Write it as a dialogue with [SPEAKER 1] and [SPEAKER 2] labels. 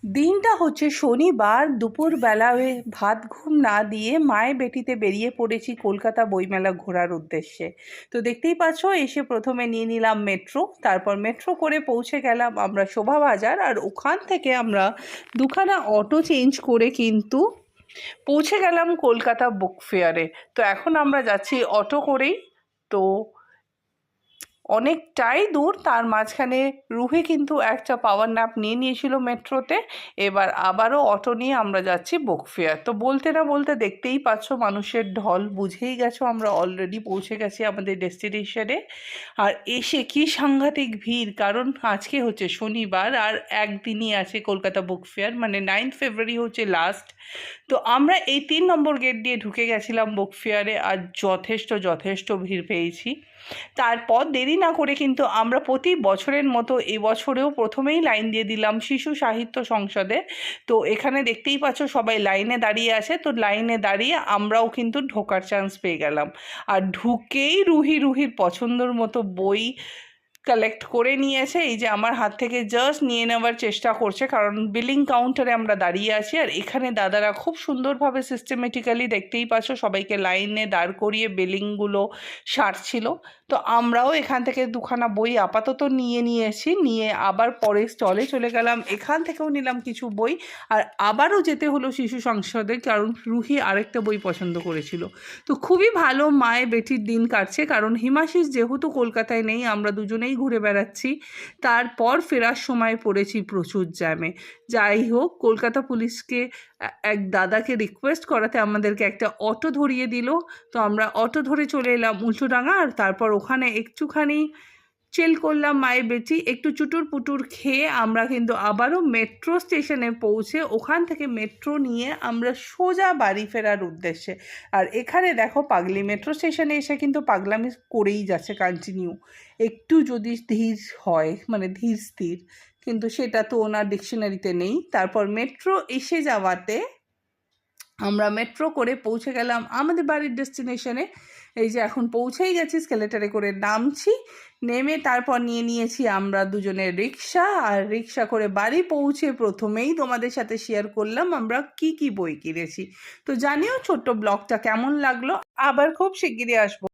[SPEAKER 1] দিনটা হচ্ছে শনিবার। দুপুরবেলায় ভাত ঘুম না দিয়ে মায়ে বেটিতে বেরিয়ে পড়েছি কলকাতা বইমেলা ঘোরার উদ্দেশ্যে। তো দেখতেই পাচ্ছ, এসে প্রথমে নিয়ে নিলাম মেট্রো, তারপর মেট্রো করে পৌঁছে গেলাম আমরা শোভাবাজার, আর ওখান থেকে আমরা দুখানা অটো চেঞ্জ করে কিন্তু পৌঁছে গেলাম কলকাতা বুক ফেয়ারে। তো এখন আমরা যাচ্ছি অটো করেই। তো অনেকটাই দূর, তার মাঝখানে রুহি কিন্তু একটা পাওয়ার ন্যাপ নিয়ে নিয়েছিল মেট্রোতে। এবার আবারও অটো নিয়ে আমরা যাচ্ছি বুক ফেয়ার। তো বলতে না বলতে দেখতেই পাচ্ছ মানুষের ঢল, বুঝেই গেছো আমরা অলরেডি পৌঁছে গেছি আমাদের ডেস্টিনেশনে। আর এসে কি সাংঘাতিক ভিড়, কারণ আজকে হচ্ছে শনিবার আর একদিনই আছে কলকাতা বুক ফেয়ার, মানে 9 ফেব্রুয়ারি হচ্ছে লাস্ট। তো আমরা এই 3 নম্বর গেট দিয়ে ঢুকে গেছিলাম বুক ফেয়ারে, আর যথেষ্ট ভিড় পেয়েছি। তারপর দেরি না করে কিন্তু আমরা প্রতি বছরের মতো এবছরেও প্রথমেই লাইন দিয়ে দিলাম শিশু সাহিত্য সংসদে। তো এখানে দেখতেই পাচ্ছ সবাই লাইনে দাঁড়িয়ে আছে। তো লাইনে দাঁড়িয়ে আমরাও কিন্তু ঢোকার চান্স পেয়ে গেলাম। আর ঢুকেই রুহির পছন্দর মতো বই কালেক্ট করে নিয়েছে। এই যে আমার হাত থেকে জাস্ট নিয়ে নেওয়ার চেষ্টা করছে, কারণ বিলিং কাউন্টারে আমরা দাঁড়িয়ে আছি। আর এখানে দাদারা খুব সুন্দরভাবে সিস্টেমেটিক্যালি দেখতেই পাচ্ছ সবাইকে লাইনে দাঁড় করিয়ে বিলিংগুলো সারছিল। তো আমরাও এখান থেকে দুখানা বই আপাতত নিয়ে নিয়েছি, নিয়ে আবার পরে স্টলে চলে গেলাম, এখান থেকেও নিলাম কিছু বই। আর আবারও যেতে হলো শিশু সংসদে, কারণ রুহি আরেকটা বই পছন্দ করেছিল। তো খুবই ভালো মায়ে বেটির দিন কাটছে, কারণ হিমাশিস যেহেতু কলকাতায় নেই, আমরা দুজনেই ঘুরে বেড়াচ্ছি। তারপর ফেরার সময় পড়েছি প্রচুর জ্যামে। যাই হোক, কলকাতা পুলিশকে এক দাদাকে রিকোয়েস্ট করাতে আমাদেরকে একটা অটো ধরিয়ে দিল। তো আমরা অটো ধরে চলে এলাম উঁচুডাঙ্গা, আর তারপর ওখানে একটুখানি চিল করলাম মায়ের বেটি, একটু চুটুর পুটুর খেয়ে আমরা কিন্তু আবারও মেট্রো স্টেশনে পৌঁছে ওখান থেকে মেট্রো নিয়ে আমরা সোজা বাড়ি ফেরার উদ্দেশ্যে। আর এখানে দেখো পাগলি মেট্রো স্টেশনে এসে কিন্তু পাগলামি করেই যাচ্ছে কন্টিনিউ। একটু যদি ধীর হয়, মানে ধীর স্থির, কিন্তু সেটা তো ওনার ডিকশনারিতে নেই। তারপর মেট্রো এসে যাওয়াতে আমরা মেট্রো করে পৌঁছে গেলাম আমাদের বাড়ির ডেস্টিনেশনে। এই যে এখন পৌঁছেই গেছি, স্কেলেটারে করে নামছি, নেমে তারপর নিয়ে নিয়েছি আমরা দুজনের রিক্সা। আর রিক্সা করে বাড়ি পৌঁছে প্রথমেই তোমাদের সাথে শেয়ার করলাম আমরা কি বই কিনেছি। তো জানিও ছোট্ট ব্লগটা কেমন লাগলো। আবার খুব শিগগিরই আসবো।